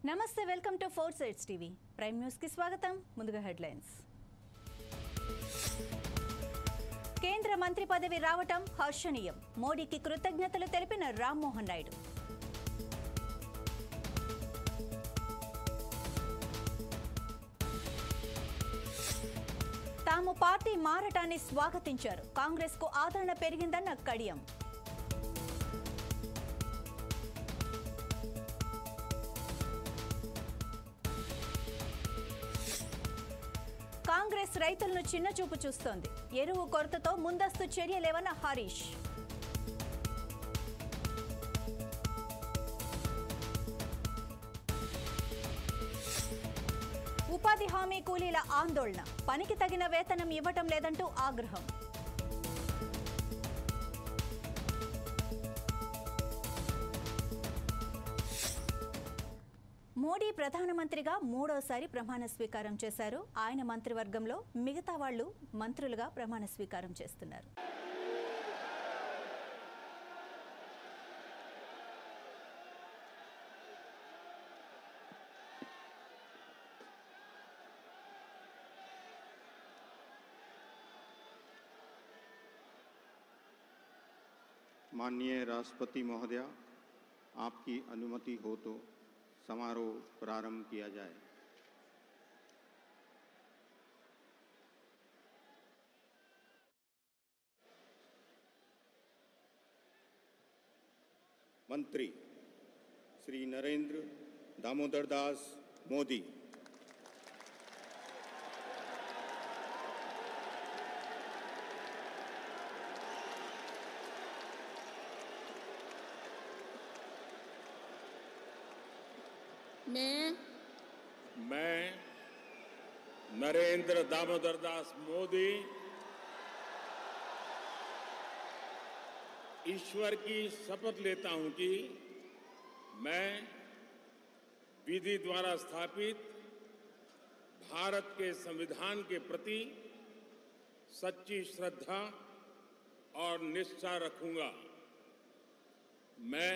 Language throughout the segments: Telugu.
నమస్తే welcome to 4 sides TV prime news కి స్వాగతం. ముందుగా హెడ్లైన్స్. కేంద్ర మంత్రి పదవి రావటం హర్షణీయం. మోడీకి కృతజ్ఞతలు తెలిపిన రామ్మోహన్ నాయుడు. తాము పార్టీ మారటాన్ని స్వాగతించారు. కాంగ్రెస్ కు ఆదరణ పెరిగిందన్న కడియం. కాంగ్రెస్ రైతులను చిన్నచూపు చూస్తోంది. ఎరువు కొరతతో ముందస్తు చర్యలేవన్న హరీష్. ఉపాధి హామీ కూలీల ఆందోళన. పనికి తగిన వేతనం ఇవ్వటం లేదంటూ ఆగ్రహం. మోడీ ప్రధానమంత్రిగా మూడోసారి ప్రమాణ స్వీకారం చేశారు. ఆయన మంత్రివర్గంలో మిగతా వాళ్లు మంత్రులుగా ప్రమాణ స్వీకారం చేస్తున్నారు. माननीय राष्ट्रपति महोदय, आपकी अनुमति हो तो समारोह प्रारंभ किया जाए। मंत्री श्री नरेंद्र दामोदर दास मोदी। मैं नरेंद्र दामोदर दास मोदी ईश्वर की शपथ लेता हूं कि मैं विधि द्वारा स्थापित भारत के संविधान के प्रति सच्ची श्रद्धा और निष्ठा रखूंगा। मैं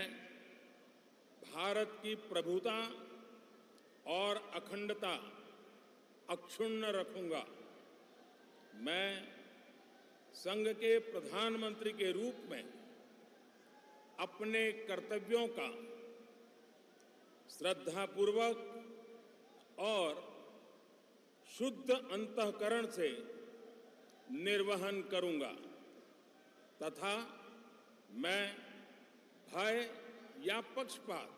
भारत की प्रभुता और अखंडता अक्षुण्ण रखूंगा। मैं संघ के प्रधानमंत्री के रूप में अपने कर्तव्यों का श्रद्धापूर्वक और शुद्ध अंतःकरण से निर्वहन करूंगा तथा मैं भय या पक्षपात,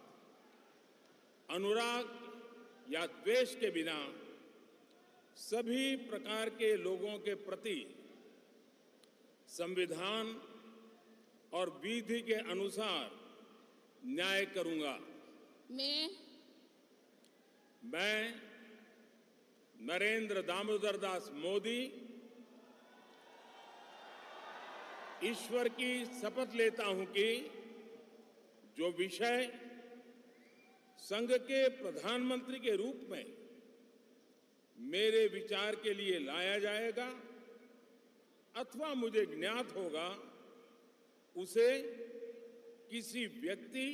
अनुराग या द्वेष के बिना सभी प्रकार के लोगों के प्रति संविधान और विधि के अनुसार न्याय करूंगा। मैं नरेंद्र दामोदर दास मोदी ईश्वर की शपथ लेता हूं कि जो विषय संघ के प्रधानमंत्री के रूप में मेरे विचार के लिए लाया जाएगा अथवा मुझे ज्ञात होगा उसे किसी व्यक्ति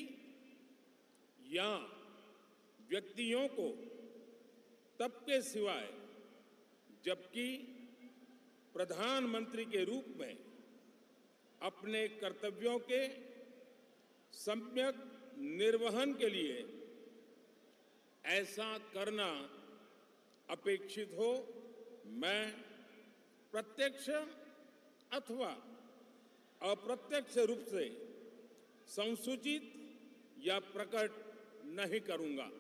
या व्यक्तियों को तब के सिवाय जबकि प्रधानमंत्री के रूप में अपने कर्तव्यों के सम्यक निर्वहन के लिए ऐसा करना अपेक्षित हो, मैं प्रत्यक्ष अथवा अप्रत्यक्ष रूप से संसूचित या प्रकट नहीं करूंगा।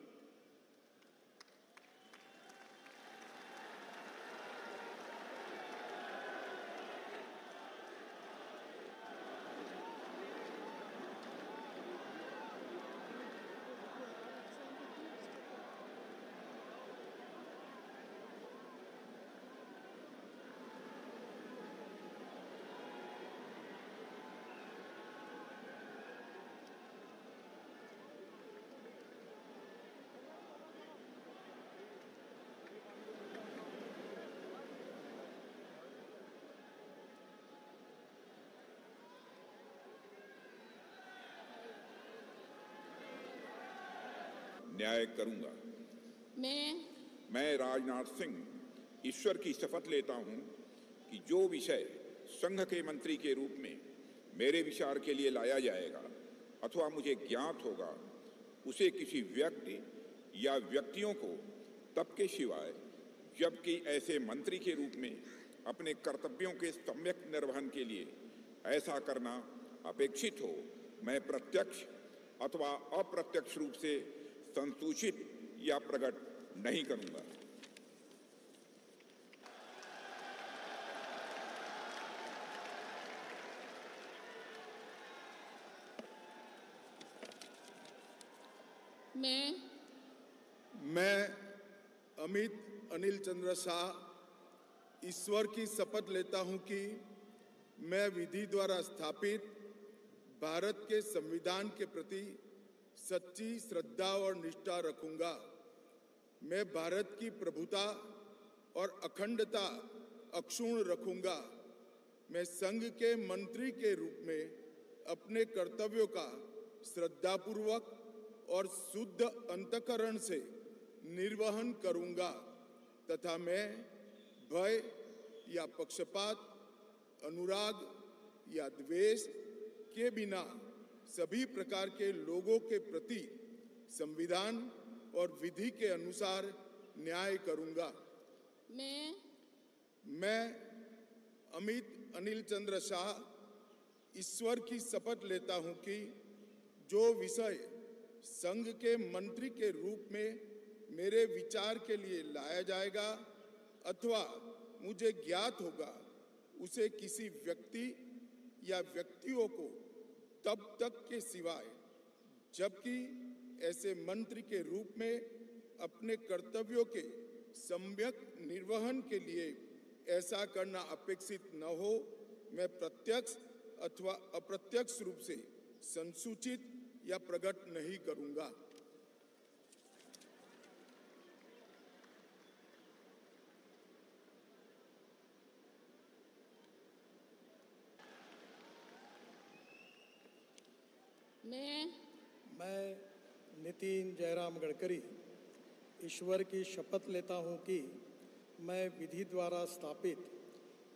न्याय करूंगा। मैं राजनाथ सिंह ईश्वर की शपथ लेता हूं कि जो विषय संघ के मंत्री के रूप में मेरे विचार के लिए लाया जाएगा अथवा मुझे ज्ञात होगा, उसे किसी व्यक्ति या व्यक्तियों को तब के सिवाय जबकि ऐसे मंत्री के रूप में अपने कर्तव्यों के सम्यक निर्वहन के लिए ऐसा करना अपेक्षित हो, मैं प्रत्यक्ष अथवा अप्रत्यक्ष रूप से संसूचित या प्रकट नहीं करूंगा। मैं अमित अनिल चंद्र शाह ईश्वर की शपथ लेता हूं कि मैं विधि द्वारा स्थापित भारत के संविधान के प्रति सच्ची श्रद्धा और निष्ठा रखूंगा। मैं भारत की प्रभुता और अखंडता अक्षुण्ण रखूंगा। मैं संघ के मंत्री के रूप में अपने कर्तव्यों का श्रद्धापूर्वक और शुद्ध अंतःकरण से निर्वहन करूंगा तथा मैं भय या पक्षपात, अनुराग या द्वेष के बिना सभी प्रकार के लोगों के प्रति संविधान और विधि के अनुसार न्याय करूंगा। मैं अमित अनिल चंद्र शाह ईश्वर की शपथ लेता हूं कि जो विषय संघ के मंत्री के रूप में मेरे विचार के लिए लाया जाएगा अथवा मुझे ज्ञात होगा, उसे किसी व्यक्ति या व्यक्तियों को तब तक के सिवाय जबकि ऐसे मंत्री के रूप में अपने कर्तव्यों के सम्यक निर्वहन के लिए ऐसा करना अपेक्षित न हो, मैं प्रत्यक्ष अथवा अप्रत्यक्ष रूप से संसूचित या प्रकट नहीं करूंगा। मैं नितिन जयराम गडकरी ईश्वर की शपथ लेता हूं कि मैं विधि द्वारा स्थापित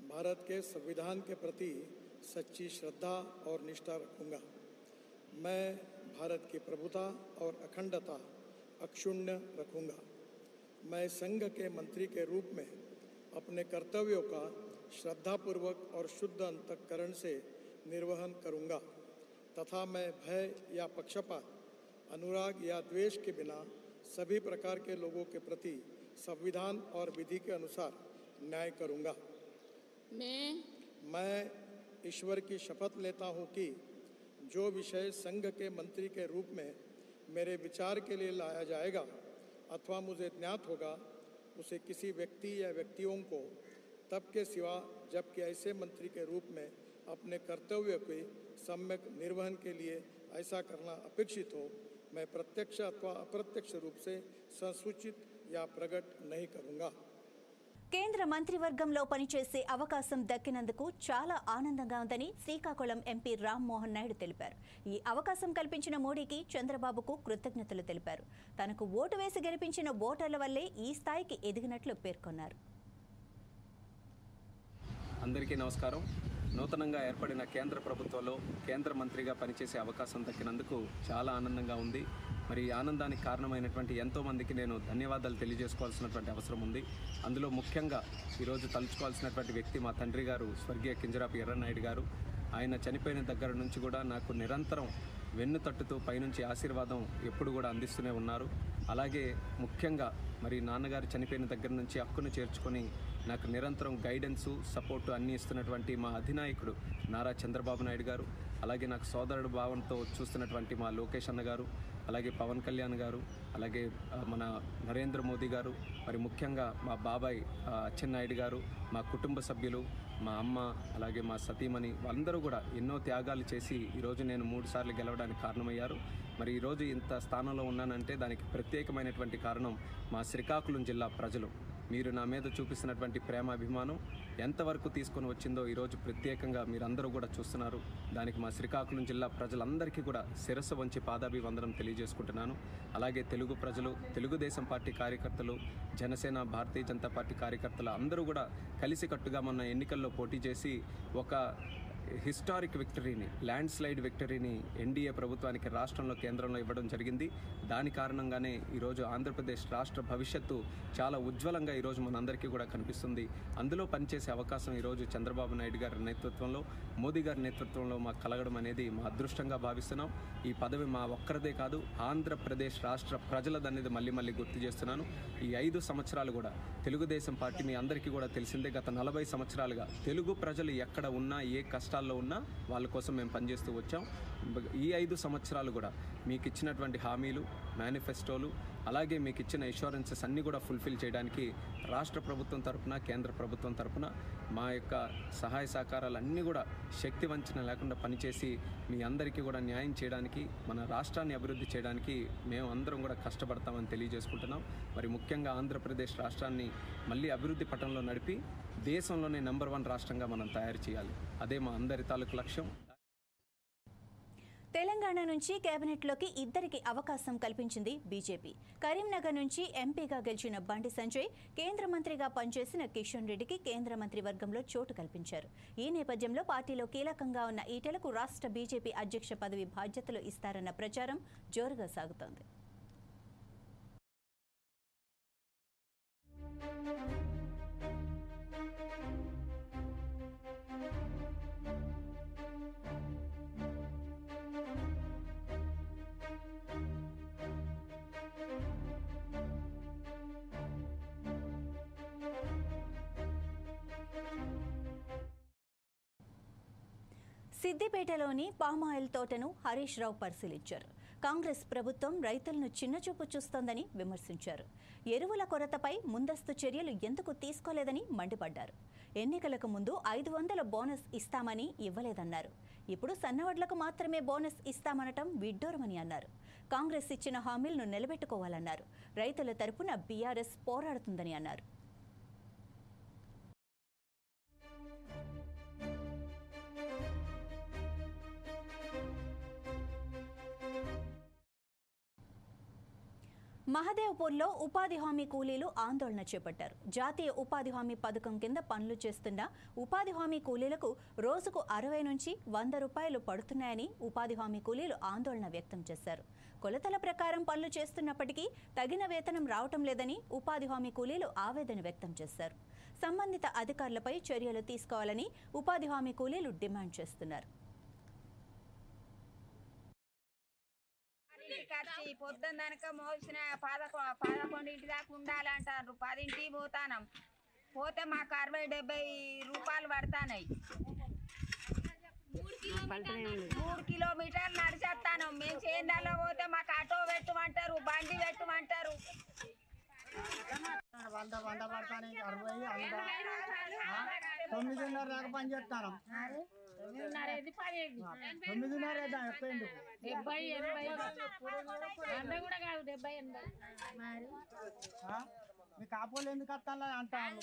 भारत के संविधान के प्रति सच्ची श्रद्धा और निष्ठा रखूंगा। मैं भारत की प्रभुता और अखंडता अक्षुण्ण रखूंगा। मैं संघ के मंत्री के रूप में अपने कर्तव्यों का श्रद्धापूर्वक और शुद्ध अंतःकरण से निर्वहन करूंगा तथा मैं भय या पक्षपात, अनुराग या द्वेष के बिना सभी प्रकार के लोगों के प्रति संविधान और विधि के अनुसार न्याय करूंगा। मैं ईश्वर की शपथ लेता हूं कि जो विषय संघ के मंत्री के रूप में मेरे विचार के लिए लाया जाएगा अथवा मुझे ज्ञात होगा, उसे किसी व्यक्ति या व्यक्तियों को तब के सिवा जबकि ऐसे मंत्री के रूप में अपने कर्तव्य के सम्यक निर्वहन के लिए ऐसा करना अपेक्षित हो, मैं प्रत्यक्ष अथवा अप्रत्यक्ष रूप से संसूचित या प्रकट नहीं करूंगा। కేంద్ర మంత్రివర్గంలో పనిచేసే అవకాశం దక్కినందుకు చాలా ఆనందంగా ఉందని శ్రీకాకుళం ఎంపీ రామ్మోహన్ నాయుడు తెలిపారు. ఈ అవకాశం కల్పించిన మోడీకి, చంద్రబాబుకు కృతజ్ఞతలు తెలిపారు. తనకు ఓటు వేసి గెలిపించిన ఓటర్ల వల్లే ఈ స్థాయికి ఎదిగినట్లు పేర్కొన్నారు. అందరికీ నమస్కారం. నూతనంగా ఏర్పడిన కేంద్ర ప్రభుత్వంలో కేంద్ర మంత్రిగా పనిచేసే అవకాశం దక్కినందుకు చాలా ఆనందంగా ఉంది. మరి ఈ ఆనందానికి కారణమైనటువంటి ఎంతోమందికి నేను ధన్యవాదాలు తెలియజేసుకోవాల్సినటువంటి అవసరం ఉంది. అందులో ముఖ్యంగా ఈరోజు తలుచుకోవాల్సినటువంటి వ్యక్తి మా తండ్రి గారు స్వర్గీయ కింజరాపు ఎర్రన్నాయుడు గారు. ఆయన చనిపోయిన దగ్గర నుంచి కూడా నాకు నిరంతరం వెన్ను తట్టుతూ పైనుంచి ఆశీర్వాదం ఎప్పుడు కూడా అందిస్తూనే ఉన్నారు. అలాగే ముఖ్యంగా మరి నాన్నగారు చనిపోయిన దగ్గర నుంచి హక్కును చేర్చుకొని నాకు నిరంతరం గైడెన్సు, సపోర్టు అన్నీ ఇస్తున్నటువంటి మా అధినాయకుడు నారా చంద్రబాబు నాయుడు గారు, అలాగే నాకు సోదరుడు భావంతో చూస్తున్నటువంటి మా లోకేష్ అన్న గారు, అలాగే పవన్ కళ్యాణ్ గారు, అలాగే మన నరేంద్ర మోదీ గారు, మరి ముఖ్యంగా మా బాబాయ్ అచ్చెన్నాయుడు గారు, మా కుటుంబ సభ్యులు, మా అమ్మ, అలాగే మా సతీమణి, వాళ్ళందరూ కూడా ఎన్నో త్యాగాలు చేసి ఈరోజు నేను 3 సార్లు గెలవడానికి కారణమయ్యారు. మరి ఈరోజు ఇంత స్థానంలో ఉన్నానంటే దానికి ప్రత్యేకమైనటువంటి కారణం మా శ్రీకాకుళం జిల్లా ప్రజలు. మీరు నా మీద చూపిస్తున్నటువంటి ప్రేమ అభిమానం ఎంతవరకు తీసుకొని వచ్చిందో ఈరోజు ప్రత్యేకంగా మీరందరూ కూడా చూస్తున్నారు. దానికి మా శ్రీకాకుళం జిల్లా ప్రజలందరికీ కూడా శిరస్సు వంచి పాదాభివందనం తెలియజేసుకుంటున్నాను. అలాగే తెలుగు ప్రజలు, తెలుగుదేశం పార్టీ కార్యకర్తలు, జనసేన, భారతీయ జనతా పార్టీ కార్యకర్తలు అందరూ కూడా కలిసికట్టుగా మొన్న ఎన్నికల్లో పోటీ చేసి ఒక హిస్టారిక్ విక్టరీని, ల్యాండ్ స్లైడ్ విక్టరీని ఎన్డీఏ ప్రభుత్వానికి రాష్ట్రంలో, కేంద్రంలో ఇవ్వడం జరిగింది. దాని కారణంగానే ఈరోజు ఆంధ్రప్రదేశ్ రాష్ట్ర భవిష్యత్తు చాలా ఉజ్వలంగా ఈరోజు మనందరికీ కూడా కనిపిస్తుంది. అందులో పనిచేసే అవకాశం ఈరోజు చంద్రబాబు నాయుడు గారి నేతృత్వంలో, మోదీ గారి నేతృత్వంలో మాకు కలగడం అనేది మా అదృష్టంగా భావిస్తున్నాం. ఈ పదవి మా ఒక్కరిదే కాదు, ఆంధ్రప్రదేశ్ రాష్ట్ర ప్రజలదనేది మళ్ళీ గుర్తు చేస్తున్నాను. ఈ 5 సంవత్సరాలు కూడా తెలుగుదేశం పార్టీ మీ అందరికీ కూడా తెలిసిందే, గత 40 సంవత్సరాలుగా తెలుగు ప్రజలు ఎక్కడ ఉన్నా, ఏ కష్టాల్లో ఉన్నా వాళ్ళ కోసం మేము పనిచేస్తూ వచ్చాం. ఈ 5 సంవత్సరాలు కూడా మీకు ఇచ్చినటువంటి హామీలు, మేనిఫెస్టోలు, అలాగే మీకు ఇచ్చిన ఇన్సూరెన్సెస్ అన్నీ కూడా ఫుల్ఫిల్ చేయడానికి రాష్ట్ర ప్రభుత్వం తరపున, కేంద్ర ప్రభుత్వం తరపున మా యొక్క సహాయ సహకారాలన్నీ కూడా శక్తి వంచన లేకుండా పనిచేసి మీ అందరికీ కూడా న్యాయం చేయడానికి, మన రాష్ట్రాన్ని అభివృద్ధి చేయడానికి మేము అందరం కూడా కష్టపడతామని తెలియజేసుకుంటున్నాం. మరి ముఖ్యంగా ఆంధ్రప్రదేశ్ రాష్ట్రాన్ని మళ్ళీ అభివృద్ధి పటంలో నడిపి దేశంలోనే నెంబర్ 1 రాష్ట్రంగా మనం తయారు చేయాలి. అదే మా అందరి తాలూకు లక్ష్యం. తెలంగాణ నుంచి కేబినెట్లోకి ఇద్దరికి అవకాశం కల్పించింది బీజేపీ. కరీంనగర్ నుంచి ఎంపీగా గెలిచిన బండి సంజయ్, కేంద్ర మంత్రిగా పనిచేసిన కిషన్ రెడ్డికి కేంద్ర మంత్రి వర్గంలో చోటు కల్పించారు. ఈ నేపథ్యంలో పార్టీలో కీలకంగా ఉన్న ఈటెలకు రాష్ట్ర బీజేపీ అధ్యక్ష పదవి బాధ్యతలు ఇస్తారన్న ప్రచారం జోరుగా సాగుతోంది. సిద్దిపేటలోని పామాయిల్ తోటను హరీష్ రావు పరిశీలించారు. కాంగ్రెస్ ప్రభుత్వం రైతులను చిన్నచూపు చూస్తోందని విమర్శించారు. ఎరువుల కొరతపై ముందస్తు చర్యలు ఎందుకు తీసుకోలేదని మండిపడ్డారు. ఎన్నికలకు ముందు 500 బోనస్ ఇస్తామని ఇవ్వలేదన్నారు. ఇప్పుడు సన్నవడ్లకు మాత్రమే బోనస్ ఇస్తామనటం విడ్డూరమని అన్నారు. కాంగ్రెస్ ఇచ్చిన హామీలను నిలబెట్టుకోవాలన్నారు. రైతుల తరపున బీఆర్ఎస్ పోరాడుతుందని అన్నారు. మహదేవ్పూర్లో ఉపాధి హామీ కూలీలు ఆందోళన చేపట్టారు. జాతీయ ఉపాధి హామీ పథకం కింద పనులు చేస్తున్న ఉపాధి హామీ కూలీలకు రోజుకు 60 నుంచి 100 రూపాయలు పడుతున్నాయని ఉపాధి హామీ కూలీలు ఆందోళన వ్యక్తం చేశారు. కొలతల ప్రకారం పనులు చేస్తున్నప్పటికీ తగిన వేతనం రావటం లేదని ఉపాధి హామీ కూలీలు ఆవేదన వ్యక్తం చేశారు. సంబంధిత అధికారులపై చర్యలు తీసుకోవాలని ఉపాధి హామీ కూలీలు డిమాండ్ చేస్తున్నారు. పొద్దున్నక మోసిన 11 దాకా ఉండాలంటారు. 10 పోతానం, పోతే మాకు 60-70 రూపాయలు పడతాయి. 3 కిలోమీటర్లు నడిచేస్తాను. మేము చేనులలో పోతే మాకు ఆటో పెట్టమంటారు, బండి పెట్టమంటారు. 100 పడతాను, 60, 9:30 దాకా పని చేస్తాను. 9:30 చెప్పండి. 70-80 కూడా కాదు, 70-80. మీ కాపోలు ఎందుకు వస్తాను అంటాను.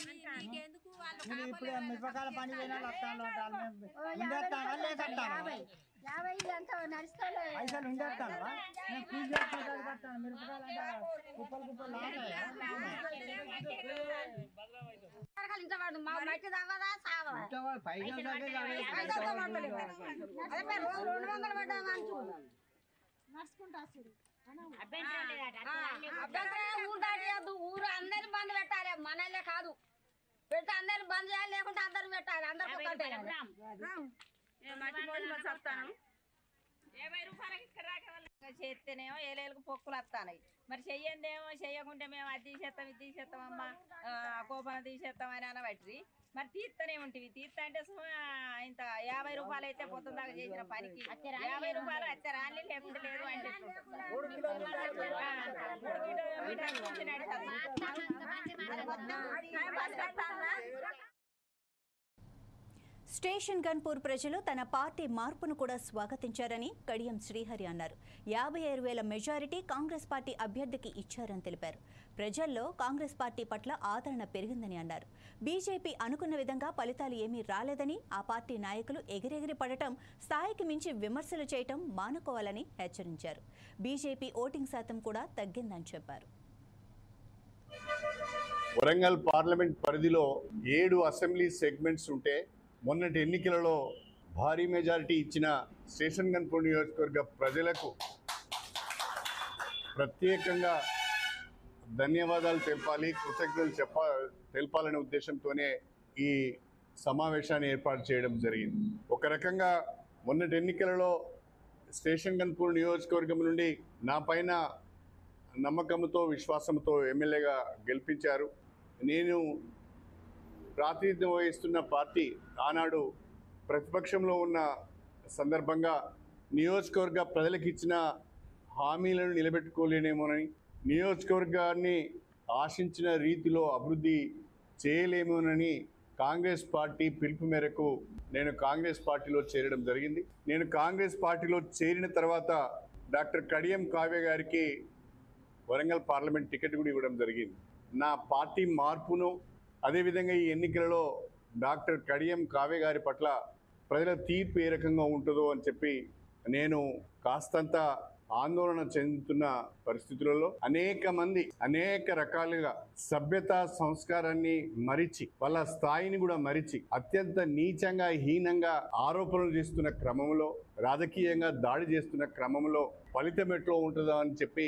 ఇప్పుడు మిరపకాయల పని పోయినా వస్తాను అంటాను. ఉండేస్తాను లేదంటాను, పైసలు ఉండేస్తాను. నేను ఫీజు చేస్తాను. మిరపకాయలు అంటే కుప్పలు ఊరు అందరిని బంద్ పెట్టాలి, మనలే కాదు. పెడితే అందరిని బంద్ చేయాలి, లేకుంటే అందరు పెట్టాలి. అందరు చేస్తేనేమో ఏలేలకు పొక్కులు వస్తాయి. మరి చెయ్యందేమో, చెయ్యకుంటే మేము అది తీసేస్తాం, ఇది తీసేస్తామమ్మా, కోపన తీసేస్తామని అనబట్టి మరి తీస్తూనే ఉంటుంది. తీస్తా అంటే ఇంత 50 రూపాయలు అయితే పొద్దున్న దాకా చేసిన పనికి 50 రూపాయలు అత్తే రాలి, లేకుంటే లేదు అంటే 3 కిలోమీటర్లు స్టేషన్ గన్పూర్ ప్రజలు తన పార్టీ మార్పును కూడా స్వాగతించారని కడియం శ్రీహరి అన్నారు. 57,000 మెజారిటీ కాంగ్రెస్ పార్టీ అభ్యర్థికి ఇచ్చారని తెలిపారు. ప్రజల్లో కాంగ్రెస్ పార్టీ పట్ల ఆదరణ పెరిగిందని అన్నారు. బీజేపీ అనుకున్న విధంగా ఫలితాలు ఏమీ రాలేదని, ఆ పార్టీ నాయకులు ఎగిరెగిరి పడటం, స్థాయికి మించి విమర్శలు చేయటం మానుకోవాలని హెచ్చరించారు. బీజేపీ ఓటింగ్ శాతం కూడా తగ్గిందని చెప్పారు. వరంగల్ పార్లమెంట్ పరిధిలో 7 అసెంబ్లీ సెగ్మెంట్స్ ఉంటే మొన్నటి ఎన్నికలలో భారీ మెజారిటీ ఇచ్చిన స్టేషన్ గన్పూర్ నియోజకవర్గ ప్రజలకు ప్రత్యేకంగా ధన్యవాదాలు తెలపాలి, కృతజ్ఞతలు తెలపాలనే ఉద్దేశంతోనే ఈ సమావేశాన్ని ఏర్పాటు చేయడం జరిగింది. ఒక రకంగా మొన్నటి ఎన్నికలలో స్టేషన్ గన్పూర్ నియోజకవర్గం నుండి నా పైన నమ్మకంతో విశ్వాసంతో ఎమ్మెల్యేగా గెలిపించారు. నేను ప్రాతినిధ్యం వహిస్తున్న పార్టీ ఆనాడు ప్రతిపక్షంలో ఉన్న సందర్భంగా నియోజకవర్గ ప్రజలకు ఇచ్చిన హామీలను నిలబెట్టుకోలేనేమోనని, నియోజకవర్గాన్ని ఆశించిన రీతిలో అభివృద్ధి చేయలేమోనని కాంగ్రెస్ పార్టీ పిలుపు మేరకు నేను కాంగ్రెస్ పార్టీలో చేరడం జరిగింది. నేను కాంగ్రెస్ పార్టీలో చేరిన తర్వాత డాక్టర్ కడియం కావ్య గారికి వరంగల్ పార్లమెంట్ టికెట్ కూడా ఇవ్వడం జరిగింది. నా పార్టీ మార్పును, అదేవిధంగా ఈ ఎన్నికలలో డాక్టర్ కడియం కావ్య గారి పట్ల ప్రజల తీర్పు ఏ రకంగా ఉంటుందో అని చెప్పి నేను కాస్తంత ఆందోళన చెందుతున్న పరిస్థితులలో అనేక మంది అనేక రకాలుగా సభ్యత సంస్కారాన్ని మరిచి, వాళ్ళ స్థాయిని కూడా మరిచి అత్యంత నీచంగా హీనంగా ఆరోపణలు చేస్తున్న క్రమంలో, రాజకీయంగా దాడి చేస్తున్న క్రమంలో ఫలితం ఎట్లా ఉంటుందో అని చెప్పి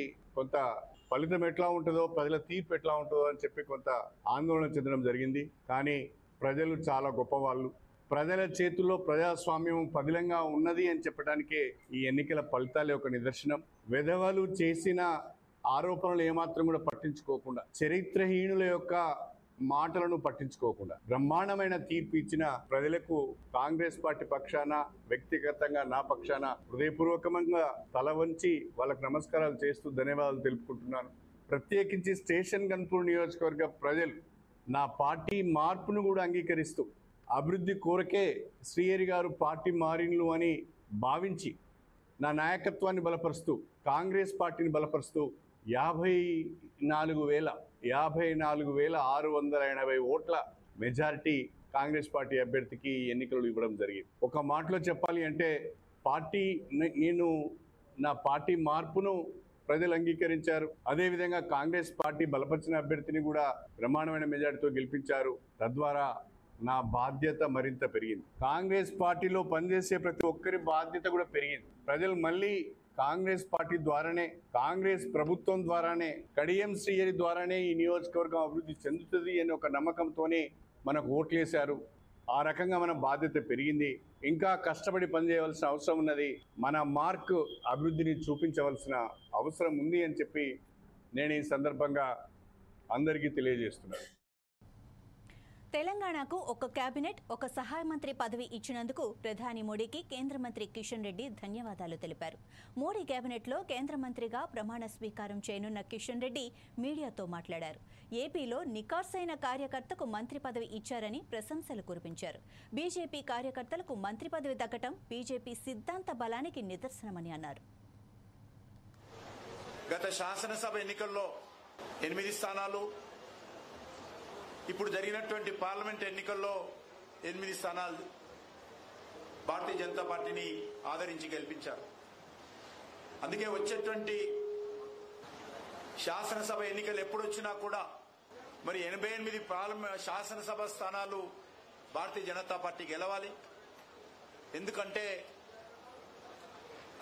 ఫలితం ఎట్లా ఉంటుందో, ప్రజల తీర్పు ఎట్లా ఉంటుందో అని చెప్పి కొంత ఆందోళన చెందడం జరిగింది. కానీ ప్రజలు చాలా గొప్పవాళ్ళు. ప్రజల చేతుల్లో ప్రజాస్వామ్యం పదిలంగా ఉన్నది అని చెప్పడానికే ఈ ఎన్నికల ఫలితాలే ఒక నిదర్శనం. విధవలు చేసిన ఆరోపణలు ఏమాత్రం కూడా పట్టించుకోకుండా, చరిత్రహీనుల యొక్క మాటలను పట్టించుకోకుండా బ్రహ్మాండమైన తీర్పు ఇచ్చిన ప్రజలకు కాంగ్రెస్ పార్టీ పక్షాన, వ్యక్తిగతంగా నా పక్షాన హృదయపూర్వకంగా తల వంచి వాళ్ళకు నమస్కారాలు చేస్తూ ధన్యవాదాలు తెలుపుకుంటున్నాను. ప్రత్యేకించి స్టేషన్ గన్పూర్ నియోజకవర్గ ప్రజలు నా పార్టీ మార్పును కూడా అంగీకరిస్తూ అభివృద్ధి కోరకే శ్రీహరి గారు పార్టీ మారిన్లు అని భావించి నా నాయకత్వాన్ని బలపరుస్తూ, కాంగ్రెస్ పార్టీని బలపరుస్తూ 54,680 ఓట్ల మెజారిటీ కాంగ్రెస్ పార్టీ అభ్యర్థికి ఎన్నికలు ఇవ్వడం జరిగింది. ఒక మాటలో చెప్పాలి అంటే నా పార్టీ మార్పును ప్రజలు అంగీకరించారు. అదేవిధంగా కాంగ్రెస్ పార్టీ బలపరిచిన అభ్యర్థిని కూడా బ్రహ్మాండమైన మెజారిటీతో గెలిపించారు. తద్వారా నా బాధ్యత మరింత పెరిగింది. కాంగ్రెస్ పార్టీలో పనిచేసే ప్రతి ఒక్కరి బాధ్యత కూడా పెరిగింది. ప్రజలు మళ్ళీ కాంగ్రెస్ పార్టీ ద్వారానే, కాంగ్రెస్ ప్రభుత్వం ద్వారానే, కడియం శ్రీహరి ద్వారానే ఈ నియోజకవర్గం అభివృద్ధి చెందుతుంది అని ఒక నమ్మకంతోనే మనకు ఓట్లేశారు. ఆ రకంగా మన బాధ్యత పెరిగింది. ఇంకా కష్టపడి పనిచేయవలసిన అవసరం ఉన్నది. మన మార్క్ అభివృద్ధిని చూపించవలసిన అవసరం ఉంది అని చెప్పి నేను ఈ సందర్భంగా అందరికీ తెలియజేస్తున్నాను. తెలంగాణకు ఒక కేబినెట్, ఒక సహాయ మంత్రి పదవి ఇచ్చినందుకు ప్రధాని మోడీకి కేంద్ర మంత్రి కిషన్ రెడ్డి ధన్యవాదాలు తెలిపారు. మోడీ కేబినెట్లో కేంద్ర మంత్రిగా ప్రమాణ స్వీకారం చేయనున్న కిషన్ రెడ్డి మీడియాతో మాట్లాడారు. ఏపీలో నికార్సైన కార్యకర్తకు మంత్రి పదవి ఇచ్చారని ప్రశంసలు కురిపించారు. బీజేపీ కార్యకర్తలకు మంత్రి పదవి దక్కటం బీజేపీ సిద్ధాంత బలానికి నిదర్శనమని అన్నారు. గత శాసనసభ ఎన్నికల్లో 8 స్థానాలు, ఇప్పుడు జరిగినటువంటి పార్లమెంట్ ఎన్నికల్లో 8 స్థానాలు భారతీయ జనతా పార్టీని ఆదరించి గెలిపించారు. అందుకే వచ్చేటువంటి శాసనసభ ఎన్నికలు ఎప్పుడొచ్చినా కూడా మరి 88 శాసనసభ స్థానాలు భారతీయ జనతా పార్టీ గెలవాలి. ఎందుకంటే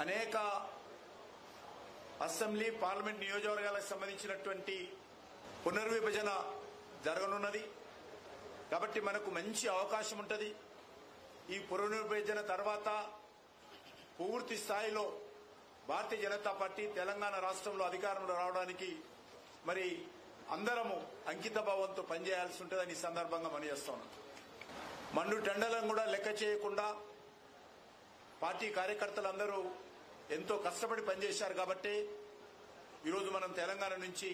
అనేక అసెంబ్లీ, పార్లమెంట్ నియోజకవర్గాలకు సంబంధించినటువంటి పునర్విభజన జరగనున్నది. కాబట్టి మనకు మంచి అవకాశం ఉంటుంది. ఈ పునర్విభజన తర్వాత పూర్తి స్థాయిలో భారతీయ జనతా పార్టీ తెలంగాణ రాష్ట్రంలో అధికారంలో రావడానికి మరి అందరము అంకిత భావంతో పనిచేయాల్సి ఉంటుందని ఈ సందర్భంగా మనం చేస్తున్నాం. మండు టెండలను కూడా లెక్క చేయకుండా పార్టీ కార్యకర్తలందరూ ఎంతో కష్టపడి పనిచేశారు. కాబట్టి ఈరోజు మనం తెలంగాణ నుంచి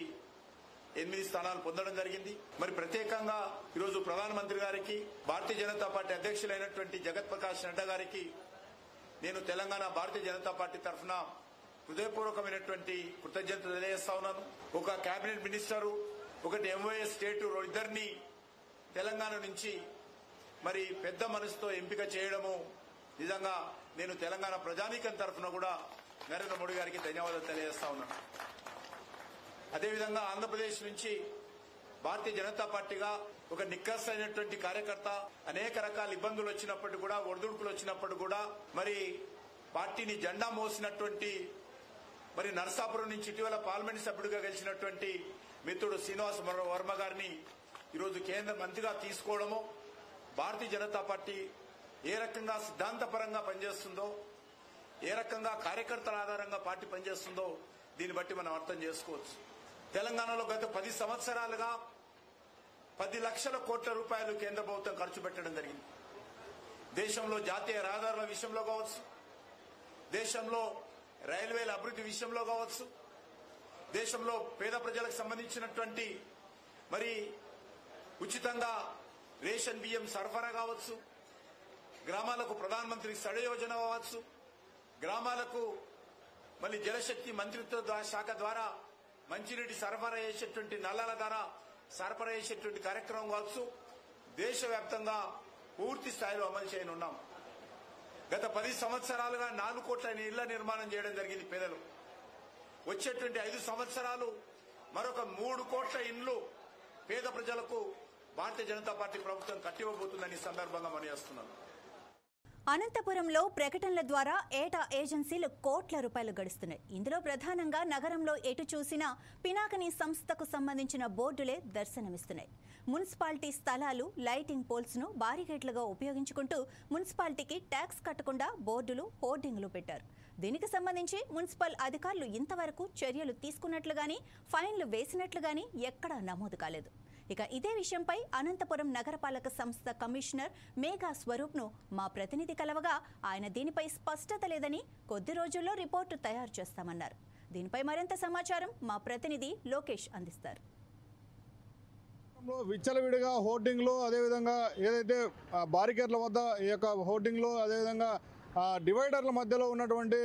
8 స్థానాలు పొందడం జరిగింది. మరి ప్రత్యేకంగా ఈరోజు ప్రధానమంత్రి గారికి, భారతీయ జనతా పార్టీ అధ్యక్షులైనటువంటి జగత్ ప్రకాష్ నడ్డా గారికి నేను తెలంగాణ భారతీయ జనతా పార్టీ తరఫున హృదయపూర్వకమైనటువంటి కృతజ్ఞతలు తెలియజేస్తా ఉన్నాను. ఒక కేబినెట్ మినిస్టరు, ఒకటి ఎంఓఎస్ స్టేటు ఇద్దరిని తెలంగాణ నుంచి మరి పెద్ద మనసుతో ఎంపిక చేయడము నిజంగా నేను తెలంగాణ ప్రజానీకం తరఫున కూడా నరేంద్ర మోడీ గారికి ధన్యవాదాలు తెలియజేస్తా ఉన్నాను. అదేవిధంగా ఆంధ్రప్రదేశ్ నుంచి భారతీయ జనతా పార్టీగా ఒక నిక్కస్ అయినటువంటి కార్యకర్త, అనేక రకాల ఇబ్బందులు వచ్చినప్పుడు కూడా, ఒడిదుడుకులు వచ్చినప్పుడు కూడా మరి పార్టీని జెండా మోసినటువంటి మరి నరసాపురం నుంచి ఇటీవల పార్లమెంట్ సభ్యుడిగా గెలిచినటువంటి మిత్రుడు శ్రీనివాస్ వర్మ గారిని ఈరోజు కేంద్ర మంత్రిగా తీసుకోవడము, భారతీయ జనతా పార్టీ ఏ రకంగా సిద్ధాంతపరంగా పనిచేస్తుందో, ఏ రకంగా కార్యకర్తల ఆధారంగా పార్టీ పనిచేస్తుందో దీన్ని బట్టి మనం అర్థం చేసుకోవచ్చు. తెలంగాణలో గత 10 సంవత్సరాలుగా 10 లక్షల కోట్ల రూపాయలు కేంద్ర ప్రభుత్వం ఖర్చు పెట్టడం జరిగింది. దేశంలో జాతీయ రహదారుల విషయంలో కావచ్చు, దేశంలో రైల్వేల అభివృద్ధి విషయంలో కావచ్చు, దేశంలో పేద ప్రజలకు సంబంధించినటువంటి మరి ఉచితంగా రేషన్ బియ్యం సరఫరా కావచ్చు, గ్రామాలకు ప్రధానమంత్రి సడే యోజన కావచ్చు, గ్రామాలకు మళ్ళీ జలశక్తి మంత్రిత్వ శాఖ ద్వారా మంచినీటి సరఫరా చేసేటువంటి నల్లాల ద్వారా సరఫరా చేసేటువంటి కార్యక్రమం కావచ్చు, దేశవ్యాప్తంగా పూర్తి స్థాయిలో అమలు చేయనున్నాం. గత 10 సంవత్సరాలుగా 4 కోట్ల ఇళ్ల నిర్మాణం చేయడం జరిగింది పేదలు. వచ్చేటువంటి 5 సంవత్సరాలు మరొక 3 కోట్ల ఇండ్లు పేద ప్రజలకు భారతీయ జనతా పార్టీ ప్రభుత్వం కట్టివ్వబోతుందని సందర్భంగా మనవిస్తున్నాను. అనంతపురంలో ప్రకటనల ద్వారా ఏటా ఏజెన్సీలు కోట్ల రూపాయలు గడుస్తున్నాయి. ఇందులో ప్రధానంగా నగరంలో ఎటు చూసినా పినాకిని సంస్థకు సంబంధించిన బోర్డులే దర్శనమిస్తున్నాయి. మున్సిపాలిటీ స్థలాలు, లైటింగ్ పోల్స్ను బారికేట్లుగా ఉపయోగించుకుంటూ మున్సిపాలిటీకి ట్యాక్స్ కట్టకుండా బోర్డులు, హోర్డింగ్లు పెట్టారు. దీనికి సంబంధించి మున్సిపల్ అధికారులు ఇంతవరకు చర్యలు తీసుకున్నట్లుగాని, ఫైన్లు వేసినట్లుగాని ఎక్కడా నమోదు కాలేదు. ఇక ఇదే విషయంపై అనంతపురం నగరపాలక సంస్థ కమిషనర్ మేఘా స్వరూప్ను మా ప్రతినిధి కలవగా ఆయన దీనిపై స్పష్టత లేదని, కొద్ది రోజుల్లో రిపోర్టు తయారు చేస్తామన్నారు. దీనిపై మరింత సమాచారం మా ప్రతినిధి లోకేష్ అందిస్తారు. విచ్చలవిడిగా హోర్డింగ్లు, అదేవిధంగా ఏదైతే బారికేడ్ల వద్ద ఈ యొక్క హోర్డింగ్లు, అదేవిధంగా డివైడర్ల మధ్యలో ఉన్నటువంటి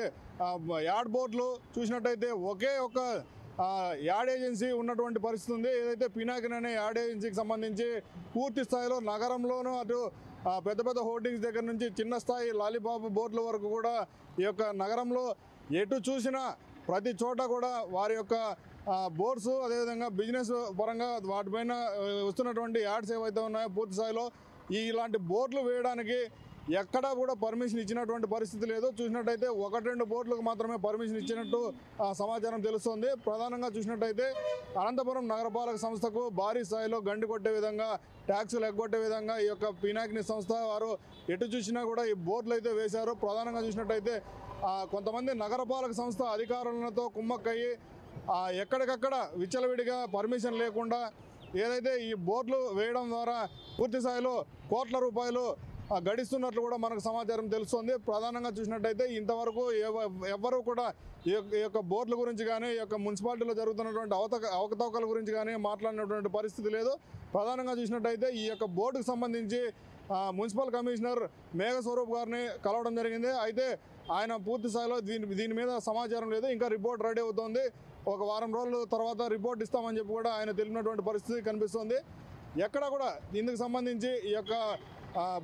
యాడ్ బోర్డులు చూసినట్టయితే ఒకే ఒక యాడ్ ఏజెన్సీ ఉన్నటువంటి పరిస్థితి ఉంది. ఏదైతే పినాకిని అనే యాడ్ ఏజెన్సీకి సంబంధించి పూర్తి స్థాయిలో నగరంలోనూ అటు పెద్ద పెద్ద హోర్డింగ్స్ దగ్గర నుంచి చిన్న స్థాయి లాలీపాప్ బోర్డుల వరకు కూడా ఈ యొక్క నగరంలో ఎటు చూసినా ప్రతి చోట కూడా వారి యొక్క బోర్డ్స్, అదేవిధంగా బిజినెస్ పరంగా వాటిపైన వస్తున్నటువంటి యాడ్స్ ఏవైతే ఉన్నాయో పూర్తి స్థాయిలో ఇలాంటి బోర్డులు వేయడానికి ఎక్కడా కూడా పర్మిషన్ ఇచ్చినటువంటి పరిస్థితి లేదు. చూసినట్టయితే 1-2 బోర్డులకు మాత్రమే పర్మిషన్ ఇచ్చినట్టు సమాచారం తెలుస్తోంది. ప్రధానంగా చూసినట్టయితే అనంతపురం నగరపాలక సంస్థకు భారీ స్థాయిలో గండి కొట్టే విధంగా, ట్యాక్సులు ఎగ్గొట్టే విధంగా ఈ యొక్క పినాకిని సంస్థ వారు ఎటు చూసినా కూడా ఈ బోర్డులు అయితే వేశారు. ప్రధానంగా చూసినట్టయితే కొంతమంది నగరపాలక సంస్థ అధికారులతో కుమ్మక్కయ్యి ఎక్కడికక్కడ విచ్చలవిడిగా పర్మిషన్ లేకుండా ఏదైతే ఈ బోర్డులు వేయడం ద్వారా పూర్తి స్థాయిలో కోట్ల రూపాయలు గడిస్తున్నట్లు కూడా మనకు సమాచారం తెలుస్తుంది. ప్రధానంగా చూసినట్టయితే ఇంతవరకు ఎవరు కూడా ఈ యొక్క బోర్డుల గురించి కానీ, ఈ యొక్క మున్సిపాలిటీలో జరుగుతున్నటువంటి అవకతవకల గురించి కానీ మాట్లాడినటువంటి పరిస్థితి లేదు. ప్రధానంగా చూసినట్టయితే ఈ యొక్క బోర్డుకు సంబంధించి మున్సిపల్ కమిషనర్ మేఘా స్వరూప్ గారిని కలవడం జరిగింది. అయితే ఆయన పూర్తి స్థాయిలో దీని మీద సమాచారం లేదు. ఇంకా రిపోర్ట్ రెడీ అవుతుంది. ఒక వారం రోజుల తర్వాత రిపోర్ట్ ఇస్తామని చెప్పి కూడా ఆయన తెలిపినటువంటి పరిస్థితి కనిపిస్తుంది. ఎక్కడ కూడా ఇందుకు సంబంధించి ఈ యొక్క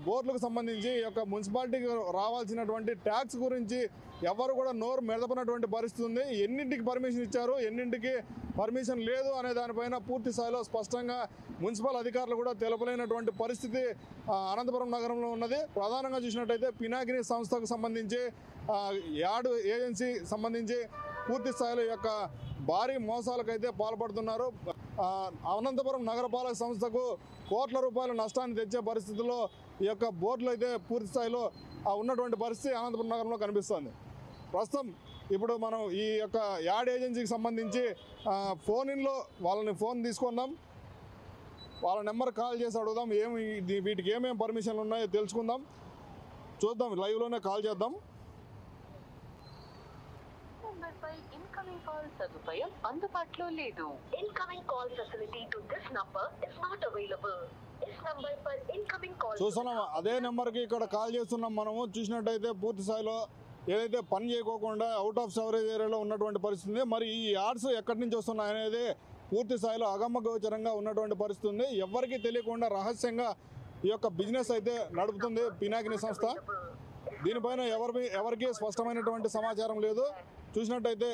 బోర్డులకు సంబంధించి ఈ యొక్క మున్సిపాలిటీకి రావాల్సినటువంటి ట్యాక్స్ గురించి ఎవరు కూడా నోరు మెదపనటువంటి పరిస్థితి ఉంది. ఎన్నింటికి పర్మిషన్ ఇచ్చారు, ఎన్నింటికి పర్మిషన్ లేదు అనే దానిపైన పూర్తి స్థాయిలో స్పష్టంగా మున్సిపల్ అధికారులు కూడా తెలపలేనటువంటి పరిస్థితి అనంతపురం నగరంలో ఉన్నది. ప్రధానంగా చూసినట్టయితే పినాకిని సంస్థకు సంబంధించి యాడ్ ఏజెన్సీ సంబంధించి పూర్తి స్థాయిలో ఈ యొక్క భారీ మోసాలకైతే పాల్పడుతున్నారు. అనంతపురం నగరపాలక సంస్థకు కోట్ల రూపాయల నష్టాన్ని తెచ్చే పరిస్థితుల్లో ఈ యొక్క బోర్డులు అయితే పూర్తి స్థాయిలో ఉన్నటువంటి పరిస్థితి అనంతపురం నగరంలో కనిపిస్తుంది. ప్రస్తుతం ఇప్పుడు మనం ఈ యొక్క యాడ్ ఏజెన్సీకి సంబంధించి ఫోన్లో వాళ్ళని ఫోన్ తీసుకుందాం, వాళ్ళ నెంబర్ కాల్ చేసి అడుగుదాం, వీటికి ఏమేమి పర్మిషన్లు ఉన్నాయో తెలుసుకుందాం. చూద్దాం, లైవ్లోనే కాల్ చేద్దాం. నంబర్పై ఇన్కమింగ్ కాల్ సదుపాయం అందుబాటులో లేదు. Incoming call facility to this number is not available. ఇస్ నంబర్ పర్ ఇన్కమింగ్ కాల్ చూస్తున్నాం అదే నెంబర్కి ఇక్కడ కాల్ చేస్తున్నాం. మనము చూసినట్టయితే పూర్తి స్థాయిలో ఏదైతే పని చేయకోకుండా అవుట్ ఆఫ్ కవరేజ్ ఏరియాలో ఉన్నటువంటి పరిస్థితి. మరి ఈ యాడ్స్ ఎక్కడి నుంచి వస్తున్నాయి అనేది పూర్తి స్థాయిలో అగమ్య గోచరంగా ఉన్నటువంటి పరిస్థితి ఉంది. ఎవరికీ తెలియకుండా రహస్యంగా ఈ యొక్క బిజినెస్ అయితే నడుపుతుంది పినాకిని సంస్థ. దీనిపైన ఎవరికి స్పష్టమైనటువంటి సమాచారం లేదు. చూసినట్టయితే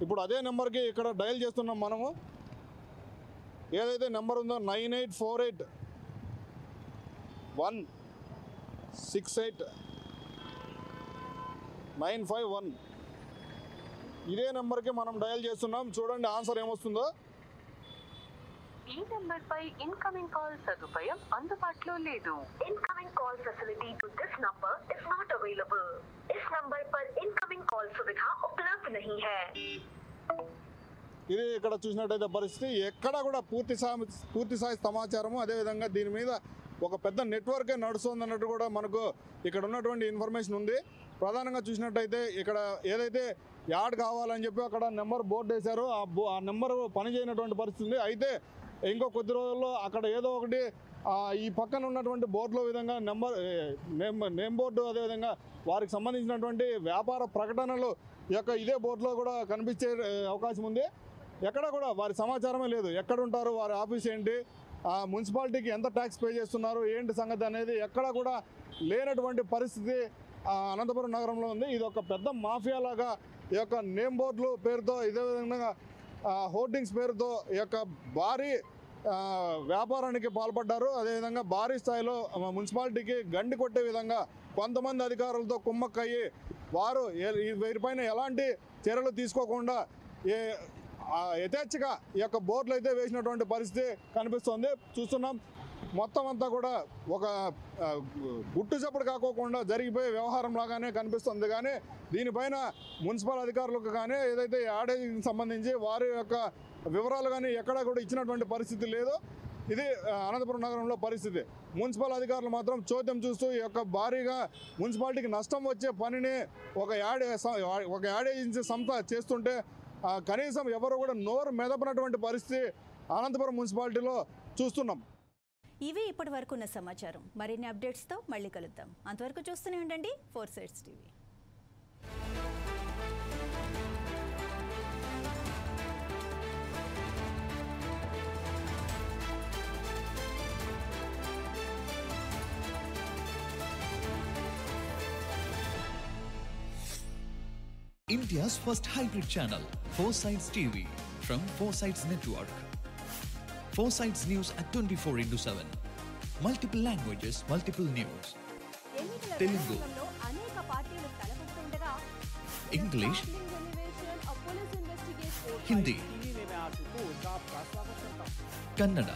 ఇప్పుడు అదే నెంబర్కి ఇక్కడ డయల్ చేస్తున్నాం మనము. ఏదైతే నెంబర్ ఉందో 9848168951 ఇదే నెంబర్కి మనం డయల్ చేస్తున్నాం. చూడండి ఆన్సర్ ఏమొస్తుందో. ఈ నంబర్పై ఇన్కమింగ్ కాల్ సదుపాయం అందుబాటులో లేదు. Incoming call facility to this number is not available. ఇస్ నంబర్ పర్ ఇన్కమింగ్ కాల్ సువిధా ఉపలబ్ధ నహీ హై. ఇది ఇక్కడ చూసినట్టయితే పరిస్థితి ఎక్కడ కూడా పూర్తి స్థాయి సమాచారము, అదేవిధంగా దీని మీద ఒక పెద్ద నెట్వర్కే నడుస్తుంది అన్నట్టు కూడా మనకు ఇక్కడ ఉన్నటువంటి ఇన్ఫర్మేషన్ ఉంది. ప్రధానంగా చూసినట్టయితే ఇక్కడ ఏదైతే యాడ్ కావాలని చెప్పి అక్కడ నెంబర్ బోర్డు వేశారో ఆ నెంబర్ పనిచేయనటువంటి పరిస్థితి ఉంది. అయితే ఇంకో కొద్ది రోజుల్లో అక్కడ ఏదో ఒకటి ఈ పక్కన ఉన్నటువంటి బోర్డులో విధంగా నేమ్ బోర్డు, అదేవిధంగా వారికి సంబంధించినటువంటి వ్యాపార ప్రకటనలు ఇదే బోర్డులో కూడా కనిపించే అవకాశం ఉంది. ఎక్కడ కూడా వారి సమాచారమే లేదు. ఎక్కడ ఉంటారు, వారి ఆఫీస్ ఏంటి, మున్సిపాలిటీకి ఎంత ట్యాక్స్ పే చేస్తున్నారు, ఏంటి సంగతి అనేది ఎక్కడ కూడా లేనటువంటి పరిస్థితి అనంతపురం నగరంలో ఉంది. ఇది ఒక పెద్ద మాఫియా లాగా ఈ యొక్క నేమ్ బోర్డులు పేరుతో, ఇదే విధంగా హోర్డింగ్స్ పేరుతో ఈ యొక్క భారీ వ్యాపారానికి పాల్పడ్డారు. అదేవిధంగా భారీ స్థాయిలో మున్సిపాలిటీకి గండి కొట్టే విధంగా కొంతమంది అధికారులతో కుమ్మక్కయ్యి వారు వీరిపైన ఎలాంటి చర్యలు తీసుకోకుండా యథేచ్ఛగా ఈ యొక్క బోర్డులు అయితే వేసినటువంటి పరిస్థితి కనిపిస్తుంది. చూస్తున్నాం మొత్తం అంతా కూడా ఒక గుట్టు చప్పుడు కాకోకుండా జరిగిపోయే వ్యవహారం లాగానే కనిపిస్తుంది. కానీ దీనిపైన మున్సిపల్ అధికారులకు కానీ ఏదైతే యాడేజ్కి సంబంధించి వారి యొక్క వివరాలు కానీ ఎక్కడా కూడా ఇచ్చినటువంటి పరిస్థితి లేదు. ఇది అనంతపురం నగరంలో పరిస్థితి. మున్సిపల్ అధికారులు మాత్రం చోద్యం చూస్తూ ఈ యొక్క భారీగా మున్సిపాలిటీకి నష్టం వచ్చే పనిని ఒక యాడ్ ఏజెన్సీ సంస్థ చేస్తుంటే కనీసం ఎవరు కూడా నోరు మెదపనటువంటి పరిస్థితి అనంతపురం మున్సిపాలిటీలో చూస్తున్నాం. ఇవి ఇప్పటి వరకు ఉన్న సమాచారం. మరిన్ని అప్డేట్స్తో మళ్ళీ కలుద్దాం. అంతవరకు చూస్తూనే ఉండండి 4 Sides TV. India's first hybrid channel, 4 Sides TV, from 4 Sides Network. 4 Sides News at 24/7. Multiple languages, multiple news. Telugu, English, Hindi, Kannada,